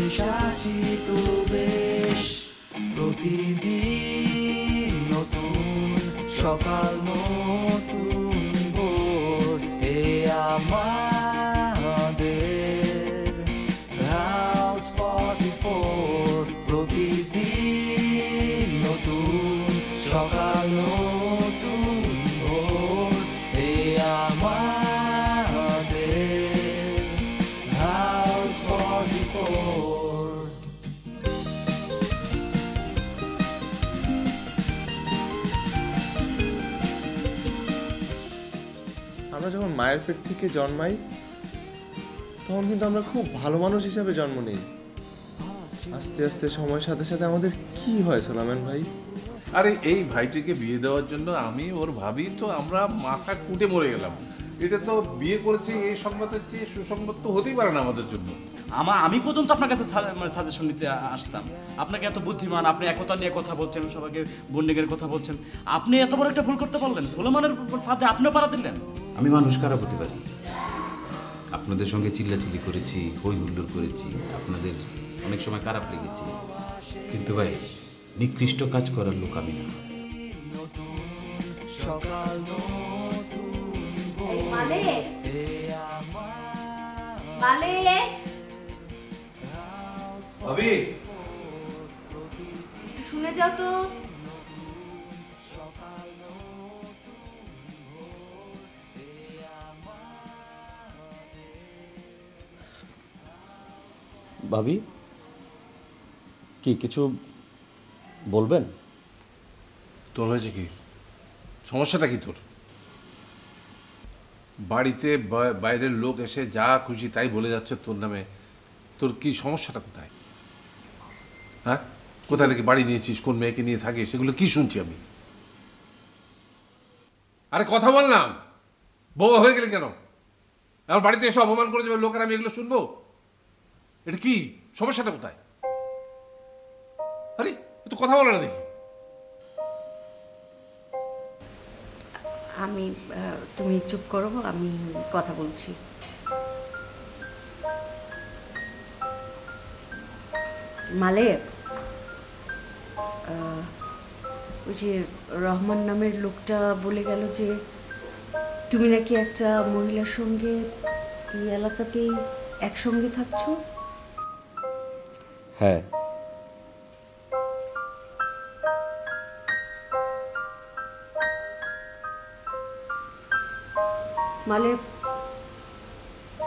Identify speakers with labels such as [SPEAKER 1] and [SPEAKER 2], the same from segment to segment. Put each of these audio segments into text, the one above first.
[SPEAKER 1] আছি তো বেশ, প্রতিদিন নতুন সকাল নতুন ভোর, এ আমাদের হাউস 44। প্রতিদিন নতুন সকাল নতুন ভোর, এ আমাদের হাউস 44।
[SPEAKER 2] আমরা যখন মায়ের পেট থেকে জন্মাই তখন কিন্তু আমরা খুব ভালো মানুষ হিসাবে জন্ম নেই। আস্তে আস্তে সময়ের সাথে সাথে আমাদের কি হয় সোলায়মান ভাই?
[SPEAKER 3] আরে এই ভাইটিকে বিয়ে দেওয়ার জন্য আমি ওর ভাবি তো আমরা মাথা কুটে মরে গেলাম। এটা তো বিয়ে করেছি এই সংবাদের চেয়ে সুসংবাদ তো হতেই পারে না আমাদের জন্য।
[SPEAKER 4] আমি পর্যন্ত আপনার কাছে সাজেশন নিতে আসতাম। আপনাকে এত বুদ্ধিমান, আপনি একতা নিয়ে কথা বলছেন, সবাইকে বন্ডিংয়ের কথা বলছেন, আপনি এত বড় একটা ভুল করতে পারলেন? সুলেমানের ফাঁদে আপনিও পাড়া দিলেন।
[SPEAKER 5] আমি মানুষ খারাপ হতে পারি, আপনাদের সঙ্গে চিল্লাচিল্লি করেছি, হই হুল্লোড় করেছি, আপনাদের অনেক সময় খারাপ লেগেছে, কিন্তু ভাই নিকৃষ্ট কাজ করার লোক আমি না।
[SPEAKER 6] শুনে যাও তো।
[SPEAKER 7] ভাবি, কি কিছু বলবেন?
[SPEAKER 3] তোর হয়েছে কি? সমস্যাটা কি তোর? বাড়িতে বাইরের লোক এসে যা খুশি তাই বলে যাচ্ছে তোর নামে। তোর কি সমস্যাটা কোথায়? হ্যাঁ, কোথায় নাকি বাড়ি নিয়েছিস, কোন মেয়েকে নিয়ে থাকিস, সেগুলো কি শুনছি আমি? আরে কথা বললাম, বউ হয়ে গেলে কেন? আমার বাড়িতে এসে অপমান করে যাবে লোকের, আমি এগুলো শুনবো? এটা কি সমস্যাটা কোথায়? আরে তো কথা বলে না দেখি।
[SPEAKER 6] আমি তুমি চুপ করো, আমি কথা বলছি। মালেক, ওই যে রহমান নামের লোকটা বলে গেল যে তুমি নাকি একটা মহিলার সঙ্গে এই এলাকাতেই একসঙ্গে থাকছো।
[SPEAKER 7] হ্যাঁ,
[SPEAKER 6] মালেক,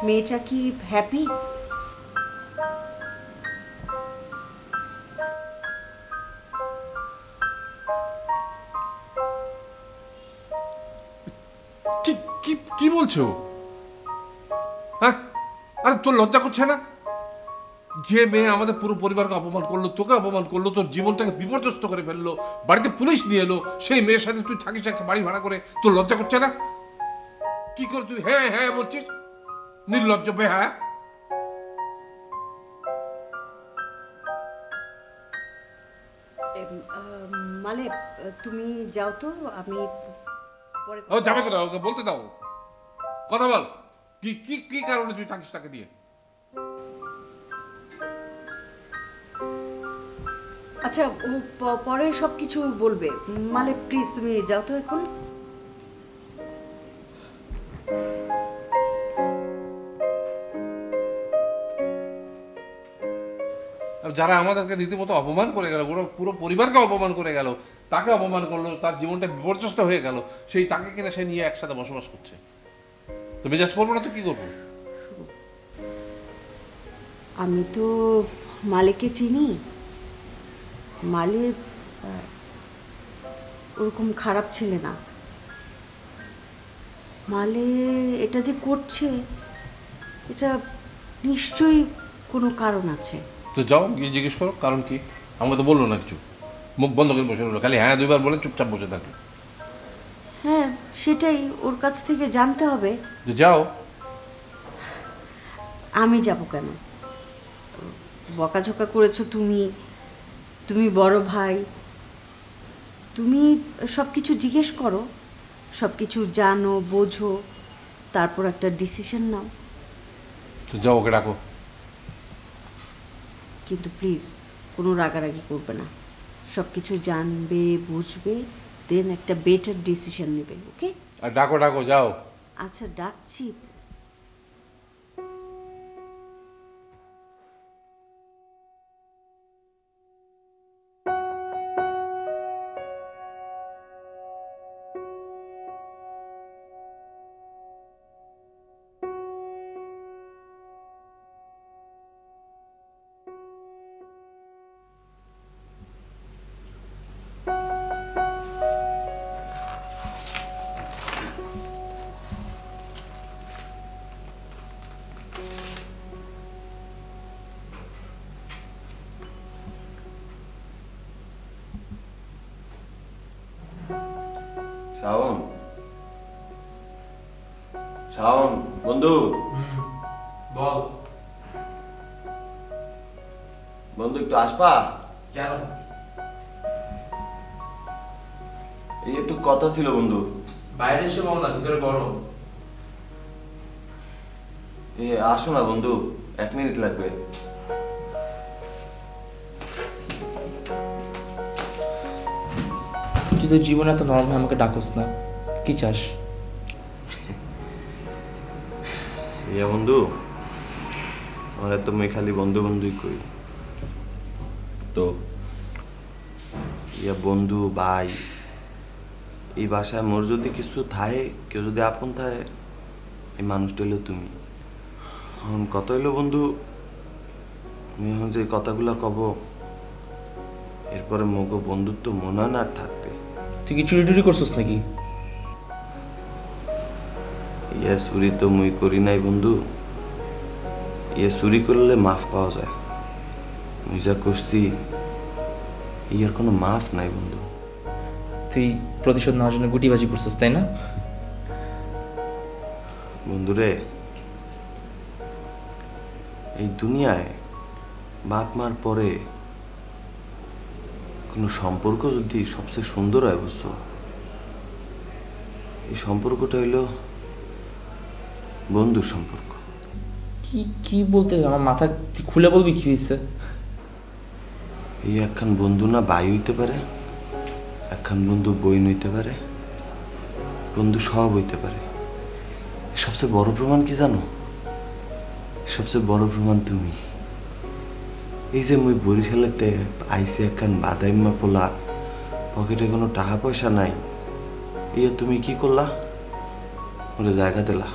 [SPEAKER 6] মেয়েটা কি হ্যাপি?
[SPEAKER 3] কি বলছো? হ্যাঁ, আরে তোর লজ্জা করছে না? যে মেয়ে আমাদের পুরো পরিবারকে অপমান করলো, তোকে অপমান করলো, তোর জীবনটাকে বিপর্যস্ত করে ফেললো, বাড়িতে পুলিশ নিয়ে এলো, সেই মেয়ের সাথে তুই থাকিস একটা বাড়ি ভাড়া করে, তোর লজ্জা করছে না? কি করে তুই হ্যাঁ হ্যাঁ বলছিস? নির্লজ্জ বেহায়া।
[SPEAKER 6] মালেক, তুমি যাও তো, আমি
[SPEAKER 3] ও যাবে কোথাও? ওকে বলতে দাও, কথা বল। কি কি কি কারণে তুই থাকিস তাকে দিয়ে?
[SPEAKER 6] আচ্ছা, ও পরে সবকিছু বলবে। মালেক প্লিজ তুমি যাও তো এখন।
[SPEAKER 3] যারা আমাদেরকে রীতিমতো অপমান করে গেল, পুরো পরিবারকে অপমান করে গেল, তাকে অপমান করলো, তার জীবনটা বিপর্যস্ত হয়ে গেল, সেই তাকে কিনা সে নিয়ে একসাথে বসবাস করছে। তো মেজাজ করবো না তো কি করবো?
[SPEAKER 6] আমি তো মালিককে চিনি। মালিক ওরকম খারাপ ছেলে না। মালিক এটা যে করছে, এটা নিশ্চয়ই কোনো কারণ আছে।
[SPEAKER 3] তো যাও গিয়ে জিজ্ঞেস করো কারণ কি। আমাকে তো বললো না কিছু, মুখ বন্ধ করে বসে রইলো, খালি হ্যাঁ দুইবার বলে চুপচাপ বসে থাকলো।
[SPEAKER 6] হ্যাঁ, সেটাই ওর কাছ থেকে জানতে হবে।
[SPEAKER 3] যাও।
[SPEAKER 6] আমি যাব কেন? বকাঝকা করেছো তুমি, তুমি বড় ভাই, তুমি সবকিছু জিজ্ঞেস করো, সবকিছু জানো বোঝো, তারপর একটা ডিসিশন নাও।
[SPEAKER 3] তো যাও, ওকে ডাকো।
[SPEAKER 6] কিন্তু প্লিজ কোনো রাগারাগি করবে না, সব কিছু জানবে বুঝবে, দেন একটা বেটার ডিসিশন নেবে। ওকে?
[SPEAKER 3] আর ডাকো ডাকো, যাও।
[SPEAKER 6] আচ্ছা ডাকছি।
[SPEAKER 2] শাওন, শাওন বন্ধু,
[SPEAKER 5] বল।
[SPEAKER 2] বন্ধু একটু আসবা?
[SPEAKER 5] কেন?
[SPEAKER 2] এই একটু কথা ছিল বন্ধু।
[SPEAKER 5] বাইরে এসে বল না, ভিতরে গরম।
[SPEAKER 2] আসো না বন্ধু, 1 মিনিট লাগবে।
[SPEAKER 8] তুই তো জীবনে এত নরম হয়ে আমাকে ডাকোস না, কি চাস?
[SPEAKER 2] বন্ধু, আমার তো মেয়ে খালি বন্ধু বন্ধুই করি, তো বন্ধু ভাই এই বাসায় মোর যদি কিছু থাকে, কেউ যদি আপন থাকে, এই মানুষটা হইলো তুমি। এখন কথা হইলো বন্ধু, আমি এখন যে কথাগুলা কব, এরপরে মগ বন্ধুত্ব মনে হয় না আর থাকতে।
[SPEAKER 8] তুই কি চুরি টুরি করছিস নাকি?
[SPEAKER 2] চুরি তো মুই করি নাই বন্ধু, চুরি করলে মাফ পাওয়া যায়, মুই যা করছি ইয়ার কোনো মাফ নাই বন্ধু।
[SPEAKER 8] তুই প্রতিশোধ নেওয়ার জন্য গুটিবাজি করছিস, তাই না?
[SPEAKER 2] বন্ধুরে, এই দুনিয়ায় বাপ মার পরে কোনো সম্পর্ক যদি সবচেয়ে সুন্দর হয়, বুঝছো, এই সম্পর্কটা হইলো বন্ধুর সম্পর্ক।
[SPEAKER 8] কি কি বলতে, আমার মাথা খুলে বলবি কি হয়েছে?
[SPEAKER 2] এই একখান বন্ধু না ভাই হইতে পারে, একখান বন্ধু বইন হইতে পারে, বন্ধু সব হইতে পারে। সবচেয়ে বড় প্রমাণ কি জানো? সবচেয়ে বড় প্রমাণ তুমি। এই যে মুই বরিশালেতে আইসি একখান বাদাইম্মা পোলা, পকেটে কোনো টাকা পয়সা নাই, তুমি কি করলা? ওরে জায়গা দিলা,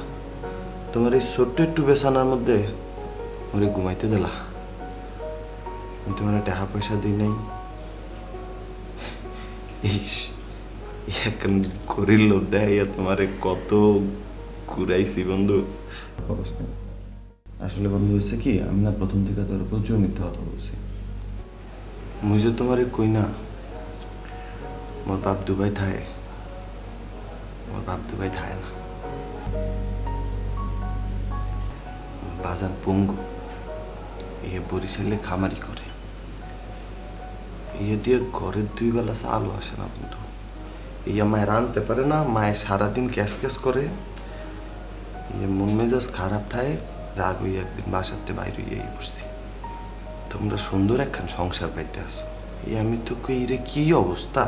[SPEAKER 2] তোমার এই ছোট্ট একটু বেছানার মধ্যে ওরে ঘুমাইতে দিলা। আমি তোমার টাকা পয়সা দিই নাই, এখন করির লোভ দেয় তোমারে কত ঘুরাইছি বন্ধু। আসলে বন্ধু হয়েছে কি, আমি না প্রথম থেকে তোর প্রচুর মিথ্যা কথা বলছি। মুই যে তোমারে কই না মোর বাপ দুবাই থাকে, মোর বাপ দুবাই থাকে না, বাজান পঙ্গু, বরিশালে খামারি করে, দিয়ে ঘরের 2 বেলা আলো আসে না বন্ধু। মায়ের আনতে পারে না, মায়ের সারাদিন ক্যাশ ক্যাশ করে, মন মেজাজ খারাপ থাকে, রাগ হয়ে একদিন বাসাতে বাইরে হয়ে বসছি। তোমরা সুন্দর একখান সংসার পাইতে আসো, আমি তো কই রে কি অবস্থা।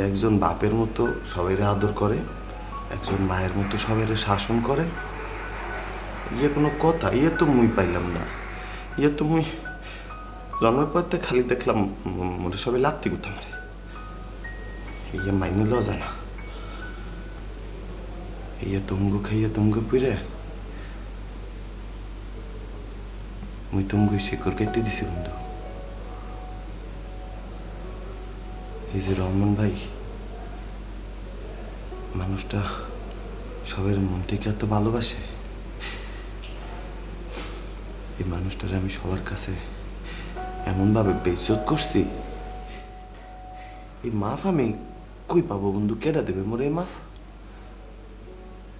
[SPEAKER 2] একজন বাপের মতো সবাইরে আদর করে, একজন মায়ের মতো সবাইরে শাসন করে, কোনো কথা তো মুই পাইলাম না। তো মুই জন্মের পর খালি দেখলাম মোটে সবাই লাত্তি গুতা মারে, মাইনে লওয়া যায় না। তুমগু খাইয়া তুমগু পিরে মুই তুমগু শিকড় কেটে দিছি বন্ধু। এই যে রহমান ভাই মানুষটা সবার মন থেকে এত ভালোবাসে, এই মানুষটারে আমি সবার কাছে এমন ভাবে বেইজ্জত করছি, এই মাফ আমি কই পাবো বন্ধু? কেডা দেবে মোরে এই মাফ?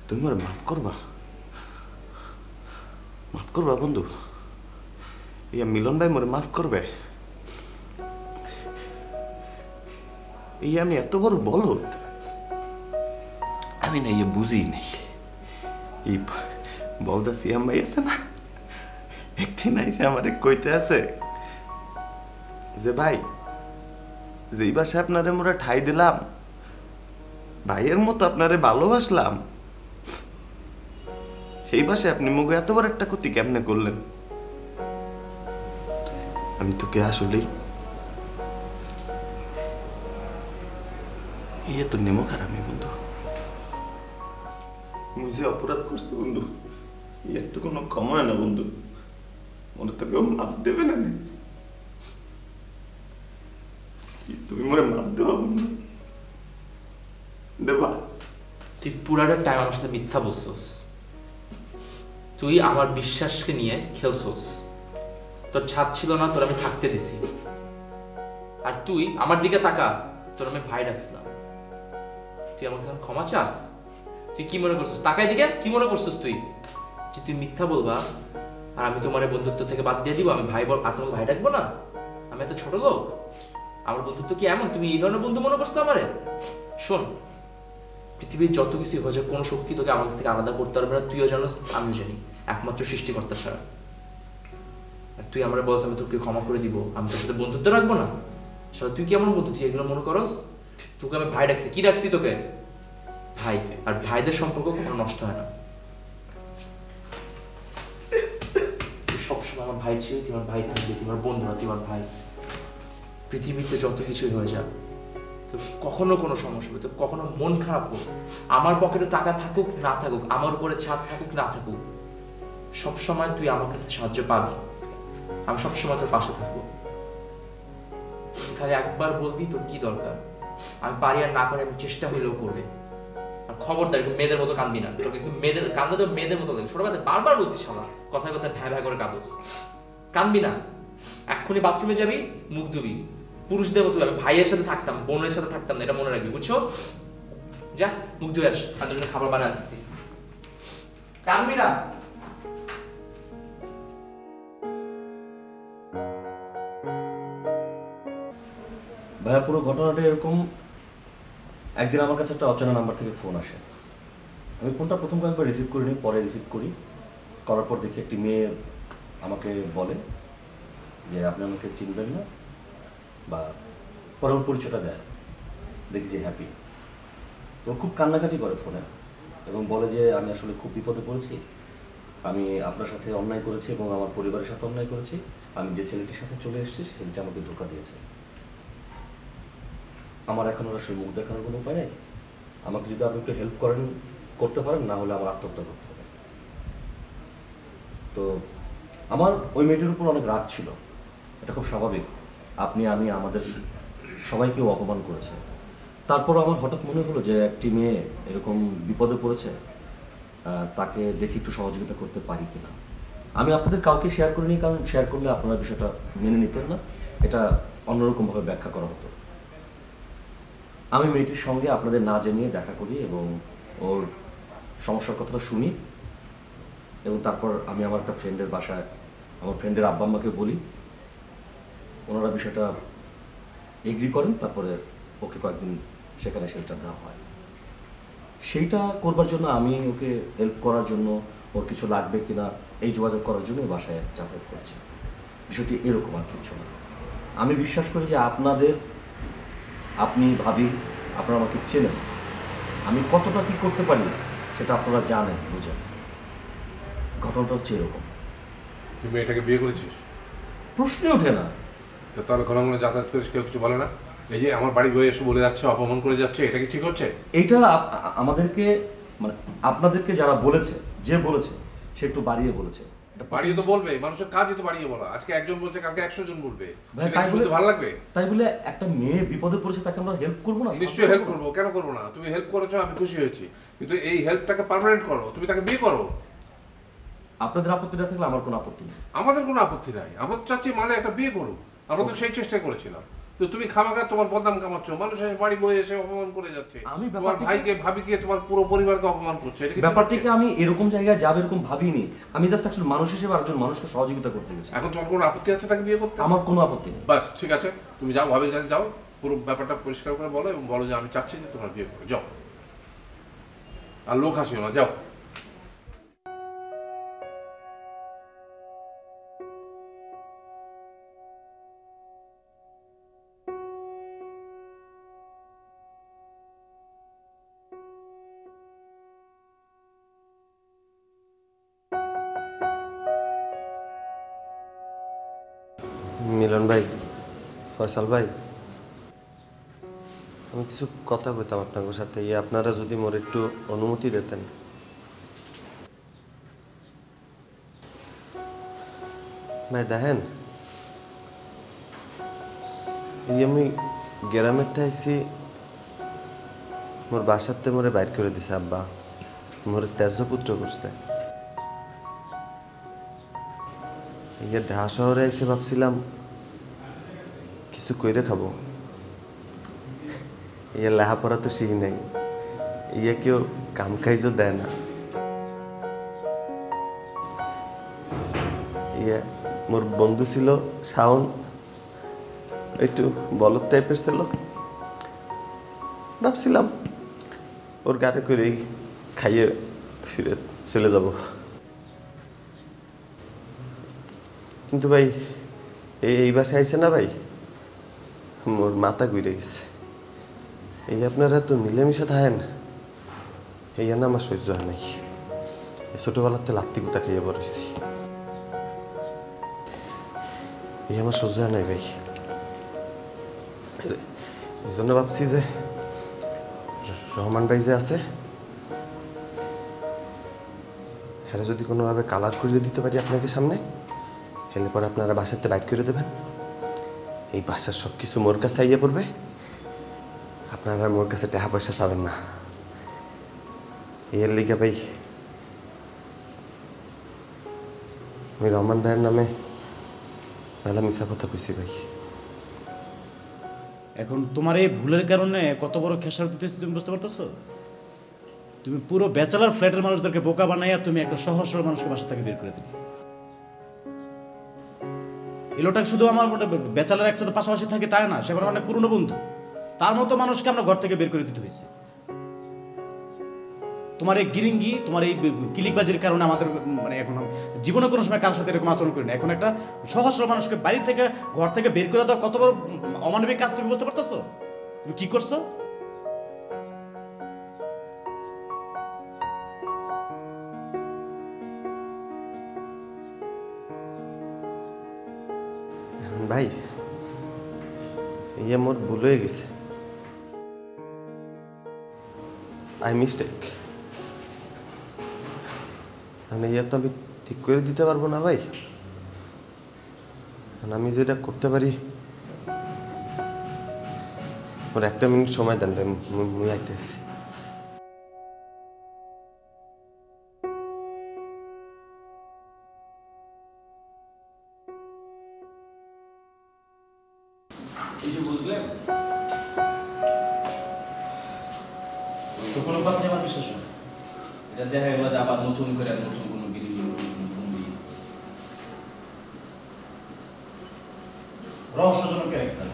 [SPEAKER 2] তুমি মোরে মাফ করবা? মাফ করবা বন্ধু? মিলন ভাই মোরে মাফ করবে? আমি এত বড় বলদ আমি না, বুঝি নাই। এই বলদা সিয়াম ভাই আছে না, একদিন আইসে আমারে কইতে আছে যে ভাই, যেই বাসায় আপনারে মোরা ঠাই দিলাম, ভাইয়ের মতো আপনারে ভালোবাসলাম, সেই বাসায় আপনি মুখে এত বড় একটা ক্ষতি কেমনে করলেন? আমি তোকে আসলেই ইয়ে তো নেমো খারামি বন্ধু, মুই যে অপরাধ করছি বন্ধু, এর তো কোনো ক্ষমা হয় না বন্ধু। মনে তো কেউ মাফ দেবে না। তুমি মনে মাফ দেবা বন্ধু? দেবা?
[SPEAKER 8] তুই পুরাটা টাইম আমার সাথে মিথ্যা বলছস, তুই আমার বিশ্বাসকে নিয়ে খেলছস। তোর ছাদ ছিল না, তোর আমি থাকতে দিছি। আর তুই আমার দিকে তাকা, তোর আমি ভাই ডাকছিলাম। তুই আমার কাছে ক্ষমা চাস? তুই কি মনে করছিস? তাকাই দিকে কি মনে করছিস তুই? যে তুই মিথ্যা বলবা আর আমি তোমার বন্ধুত্ব থেকে বাদ দিয়ে দিব, আমি ভাই বল আর তোমাকে ভাই ডাকবো না? আমি এত ছোট লোক? আমার বন্ধুত্ব কি এমন? তুমি এই ধরনের বন্ধু মনে করছো আমারে? শোন, পৃথিবীর যত কিছু হয়ে যায়, কোনো শক্তি তোকে আমার থেকে আলাদা করতে পারবে না। তুইও জানোস, আমিও জানি, একমাত্র সৃষ্টিকর্তা ছাড়া। আর তুই আমার বলছ আমি তোকে ক্ষমা করে দিব, আমি তোর সাথে বন্ধুত্ব রাখবো না? সারা তুই কি আমার বন্ধু? তুই এগুলো মনে করস? তোকে আমি ভাই ডাকছি। কি ডাকছি তোকে? ভাই। আর ভাইদের সম্পর্ক কখনো নষ্ট হয় না। তুই সবসময় আমার ভাই ছিল, তুই আমার ভাই থাকবি, তুই আমার বন্ধু না, তুই আমার ভাই। পৃথিবীতে যত কিছুই হয়ে যাক, তো কখনো কোনো সমস্যা হবে, তো কখনো মন খারাপ হোক, আমার পকেটে টাকা থাকুক না থাকুক, আমার উপরে ছাদ থাকুক না থাকুক, সবসময় তুই আমার কাছে সাহায্য পাবি। আমি সবসময় তোর পাশে থাকবো। খালি একবার বলবি তোর কি দরকার, আমি পারি আর না পারি আমি চেষ্টা হইলেও করবে। আর খবরদার একটু মেয়েদের মতো কাঁদবি না। তোকে একটু মেয়েদের কান্দা তো মেয়েদের মতো লাগে। ছোটবেলাতে বারবার বলছিস শালা, কথায় কথায় ভ্যা ভ্যা করে কাঁদোস। কাঁদবি না। এক্ষুনি বাথরুমে যাবি, মুখ ধুবি। পুরুষদের মতো আমি ভাইয়ের সাথে থাকতাম, বোনের সাথে থাকতাম না, এটা মনে রাখবি, বুঝছো? যা মুখ ধুয়ে আস, আর জন্য খাবার বানিয়ে আনতেছি। কাঁদবি না।
[SPEAKER 7] ভাইয়া, পুরো ঘটনাটা এরকম, একদিন আমার কাছে একটা অচেনা নাম্বার থেকে ফোন আসে। আমি ফোনটা প্রথম কয়েকবার রিসিভ করিনি, পরে রিসিভ করি। করার পর দেখি একটি মেয়ে আমাকে বলে যে আপনি আমাকে চিনবেন না, বা পরে ওর পরিচয়টা দেয়। দেখি যে হ্যাপি। ও খুব কান্নাকাটি করে ফোনে এবং বলে যে আমি আসলে খুব বিপদে পড়েছি, আমি আপনার সাথে অন্যায় করেছি এবং আমার পরিবারের সাথে অন্যায় করেছি। আমি যে ছেলেটির সাথে চলে এসেছি সেটি আমাকে ধোঁকা দিয়েছে। আমার এখন ওর আসলে মুখ দেখানোর কোনো উপায় নেই। আমাকে যদি আপনি একটু হেল্প করতে পারেন, না হলে আমার আত্মহত্যা করতে হবে। তো আমার ওই মেয়েটির উপর অনেক রাগ ছিল, এটা খুব স্বাভাবিক। আপনি আমি আমাদের সবাইকেও অপমান করেছে। তারপর আমার হঠাৎ মনে হলো যে একটি মেয়ে এরকম বিপদে পড়েছে, তাকে দেখি একটু সহযোগিতা করতে পারি কিনা। আমি আপনাদের কাউকে শেয়ার করিনি, কারণ শেয়ার করলে আপনারা বিষয়টা মেনে নিতেন না, এটা অন্যরকমভাবে ব্যাখ্যা করা হতো। আমি মেয়েটির সঙ্গে আপনাদের না জানিয়ে দেখা করি এবং ওর সমস্যার কথাটা শুনি, এবং তারপর আমি আমার একটা ফ্রেন্ডের বাসায় আমার ফ্রেন্ডের আব্বা আম্মাকে বলি। ওনারা বিষয়টা এগ্রি করেন। তারপরে ওকে কয়েকদিন সেখানে শেল্টার দেওয়া হয়। সেইটা করবার জন্য আমি ওকে হেল্প করার জন্য, ওর কিছু লাগবে কিনা এই যোগাযোগ করার জন্য বাসায় যাতায়াত করছি। বিষয়টি এরকম আর কিছু না। আমি বিশ্বাস করি যে আপনি ভাবি আপনারা আমাকে চেনেন, আমি কতটা কি করতে পারি সেটা আপনারা জানেন, বুঝেন। ঘটনাটা হচ্ছে এরকম।
[SPEAKER 3] তুই মেয়েটাকে বিয়ে করেছিস?
[SPEAKER 7] প্রশ্নই ওঠে না।
[SPEAKER 3] তো তাহলে ঘন ঘন যাতায়াত করিস, কেউ কিছু বলে না? এই যে আমার বাড়ি বয়ে এসে বলে যাচ্ছে, অপমান করে যাচ্ছে, এটা কি ঠিক হচ্ছে?
[SPEAKER 7] এইটা আমাদেরকে, মানে আপনাদেরকে যারা বলেছে, যে বলেছে সে একটু বাড়িয়ে বলেছে।
[SPEAKER 3] বাড়িয়ে তো বলবে, মানুষের কাজই তো বাড়িয়ে বলা। আজকে একজন বলছে, কালকে 100 জন বলবে। ভালো লাগবে?
[SPEAKER 7] তাই বলে একটা মেয়ে বিপদে পড়েছে তাকে আমরা হেল্প করবো না?
[SPEAKER 3] নিশ্চয়ই হেল্প করবো, কেন করবো না? তুমি হেল্প করেছো, আমি খুশি হয়েছি, কিন্তু এই হেল্পটাকে পার্মানেন্ট করো। তুমি তাকে বিয়ে করো।
[SPEAKER 7] আপনাদের আপত্তি না থাকলে আমার কোনো আপত্তি নেই।
[SPEAKER 3] আমাদের কোনো আপত্তি নাই। আমরা চাচ্ছি মানে একটা বিয়ে করো। আমরা তো সেই চেষ্টা করেছিলাম। তো তুমি খামাখা তোমার বদনাম কামাচ্ছ, মানুষ বাড়ি বয়ে এসে অপমান করে যাচ্ছে। আমি তোমার ভাইকে ভাবিকে তোমার পুরো পরিবারকে অপমান করছে।
[SPEAKER 7] ব্যাপারটিকে আমি এরকম জায়গায় যাবে এরকম ভাবিনি। আমি জাস্ট একজন মানুষ হিসেবে একজন মানুষকে সহযোগিতা করতে গেছি।
[SPEAKER 3] এখন তোমার কোনো আপত্তি আছে তাকে বিয়ে করতে?
[SPEAKER 7] আমার কোনো আপত্তি নেই।
[SPEAKER 3] বাস ঠিক আছে, তুমি যাও, ভাবির কাছে যাও, পুরো ব্যাপারটা পরিষ্কার করে বলো এবং বলো যে আমি চাচ্ছি যে তোমার বিয়ে করো। যাও, আর লোক হাসিও না, যাও।
[SPEAKER 2] মিলন ভাই, ফয়সাল ভাই, আমি কিছু কথা কইতাম আপনাদের সাথে। আপনারা যদি মোর একটু অনুমতি দিতেন। ভাই দেখেন, আমি গ্রামের থেকে আইসি, মোর বাসাতে মোরে বাইর করে দিছে আব্বা, মোরে তেজপুত্র করছে। ঢাকা শহরে এসে ভাবছিলাম কিছু কইরে খাবো। লেখাপড়া তো শিখি নাই, কেউ কাম কাজও দেয় না। মোর বন্ধু ছিল শাওন, একটু বলদ টাইপের ছিল। ভাবছিলাম ওর গাড়ি করেই খাইয়ে ফিরে চলে যাব, কিন্তু ভাই এই বাসায় আইসে না ভাই, মোর মাথা ঘুরে গেছে। আপনারা তো মিলেমিশে থাকেন, না আমার সহ্য হয় নাই। ছোটবেলাতে লাত্তি কুতা খেয়ে পড়েছি, আমার সহ্য হয় নাই ভাই। এই জন্য ভাবছি যে রহমান ভাই যে আছে, হ্যাঁ যদি কোনোভাবে কালার করিয়ে দিতে পারি আপনাকে সামনে, হেলে পরে আপনারা বাসাতে বাইট করে দেবেন। এই বাসার সব কিছু মোর কাছে আইয়া পড়বে, আপনারা মোর কাছে টাকা পয়সা চাবেন না। এর লিগে ভাই আমি রহমান ভাইয়ের নামে তাহলে মিশা কথা কইছি ভাই।
[SPEAKER 4] এখন তোমার এই ভুলের কারণে কত বড় খেসারত দিতেছি তুমি বুঝতে পারতেছো? তুমি পুরো ব্যাচেলার ফ্ল্যাটের মানুষদেরকে বোকা বানাইয়া তুমি একটা সহজ সরল মানুষকে বাসা থেকে বের করে দিলে। এই লোকটা শুধু আমার ব্যাচেলার একসাথে পাশাপাশি থাকে তাই না, সে আমার অনেক পুরনো বন্ধু। তার মতো মানুষকে আমরা ঘর থেকে বের করে দিতে হয়েছে। তোমার এই গিরিঙ্গি, তোমার এই কিলিকবাজির কারণে আমাদের মানে এখন জীবনে কোনো সময় কারোর সাথে এরকম আচরণ করি না। এখন একটা সহজ সরল মানুষকে বাড়ি থেকে ঘর থেকে বের করে দেওয়া কত বড় অমানবিক কাজ তুমি বুঝতে পারতেছো? তুমি কি করছো?
[SPEAKER 2] ভাই মোর ভুল হয়ে গেছে, আই মিস্টেক। তো আমি ঠিক করে দিতে পারবো না ভাই। আমি যেটা করতে পারি, ওর একটা মিনিট সময় দেন ভাই, মুই আইতেছি।
[SPEAKER 4] কিছু বুঝলেন তো? কোনো কথা আমার বিশ্বাস না। এটা দেখা গেল যে আবার নতুন করে নতুন কোনো রহস্যজনক ক্যারেক্টার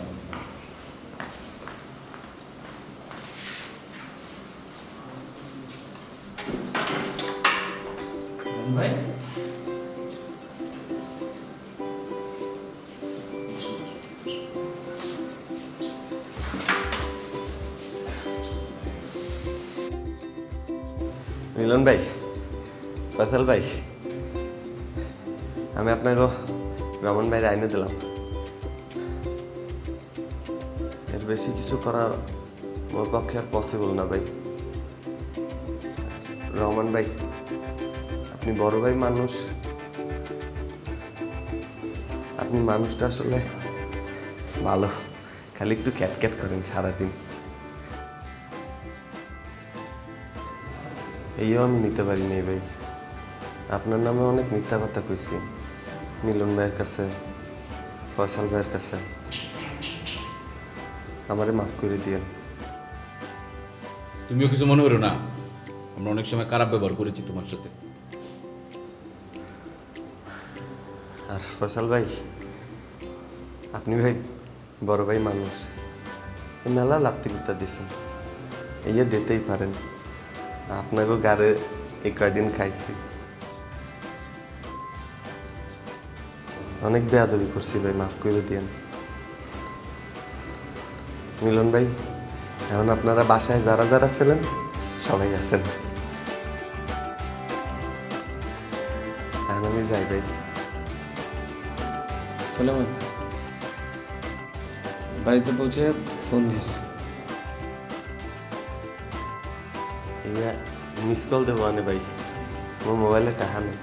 [SPEAKER 4] ভাই।
[SPEAKER 2] মিলন ভাই, ফয়সাল ভাই, আমি আপনাকে রমন ভাইয়ের আইনে দিলাম। এর বেশি কিছু করা ওর পক্ষে আর পসিবল না ভাই। রহমান ভাই, আপনি বড় ভাই মানুষ, আপনি মানুষটা আসলে ভালো, খালি একটু ক্যাটক্যাট করেন সারাদিন। এইও আমি নিতে পারি নাই ভাই। আপনার নামে অনেক মিথ্যা কথা কইছি মিলন ভাইয়ের কাছে, ফয়সাল ভাইয়ের কাছে। আমারে মাফ করে দিয়েন।
[SPEAKER 5] তুমিও কিছু মনে করো না, আমরা অনেক সময় খারাপ ব্যবহার করেছি তোমার সাথে।
[SPEAKER 2] আর ফয়সাল ভাই, আপনি ভাই বড় ভাই মানুষ, মেলা লাপ্তি গুতা দিয়েছেন, দিতেই পারেন। আপনাকেও গাড়ে এই কয়দিন খাইছি, অনেক বেয়াদবি করছি ভাই, মাফ করে দিয়েন। মিলন ভাই, এখন আপনারা বাসায় যারা যারা ছিলেন সবাই আছেন, এখন আমি যাই ভাই।
[SPEAKER 4] সালাম।
[SPEAKER 1] বাড়িতে পৌঁছে ফোন দিস।
[SPEAKER 2] মিস কল দেবো আনে ভাই, আমার মোবাইলে টাকা নেই।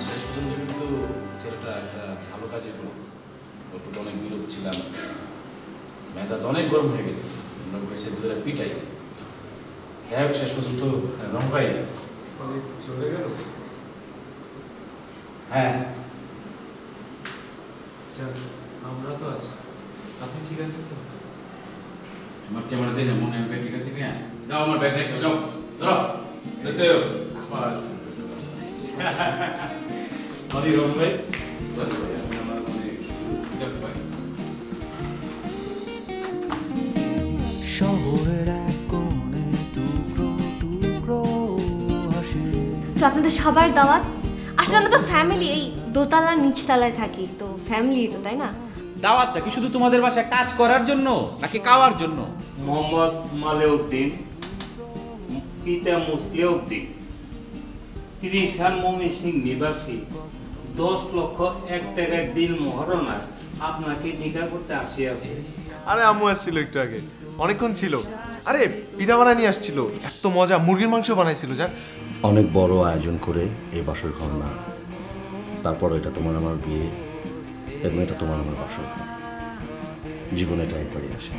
[SPEAKER 5] শেষ পর্যন্ত কিন্তু ছেলেটা একটা ভালো কাজে করলো। ওর প্রতি অনেক বিরোধ ছিলাম, মেজাজ অনেক গরম হয়ে গেছে, সে দুধের পিটাই। যাই হোক শেষ পর্যন্ত রং ভাই চলে গেল। হ্যাঁ
[SPEAKER 1] আমরা তো আছি, আপনি ঠিক আছেন তো?
[SPEAKER 5] তোমার ক্যামেরা দেখে মনে হয় ঠিক আছে কিনা? যাও আমার ব্যাগ রেখে যাও, ধরো দেখতে সরি রং ভাই, সরি ভাই, আমি আমার মানে জাস্ট ভাই।
[SPEAKER 1] শহরের এক কোণে টুকরো টুকরো হাসি।
[SPEAKER 9] তো আপনাদের সবার দাওয়াত। আসলে আমরা তো ফ্যামিলি, এই দোতলা নিচতলায় থাকি, তো ফ্যামিলি তো, তাই না?
[SPEAKER 10] দাওয়াতটা কি শুধু তোমাদের বাসায় কাজ করার জন্য নাকি খাওয়ার জন্য?
[SPEAKER 11] মোহাম্মদ মালেউদ্দিন, পিতা মুসলিউদ্দিন, 30 সাল ময়মনসিংহ নিবাসী, 10 লক্ষ 1 টাকার দিল মহারণায় আপনাকে নিকাহ করতে আসিয়াছে।
[SPEAKER 12] আরে আম্মু আসছিল একটু আগে, অনেকক্ষণ ছিল। আরে পিঠা বানা নিয়ে আসছিল, এত মজা, মুরগির মাংস বানাইছিল। যা
[SPEAKER 7] অনেক বড় আয়োজন করে এই বাসর ঘর না, তারপর এটা তোমার আমার বিয়ে এবং এটা তোমার আমার বাসর ঘর। জীবনে এটা একবারই আসে।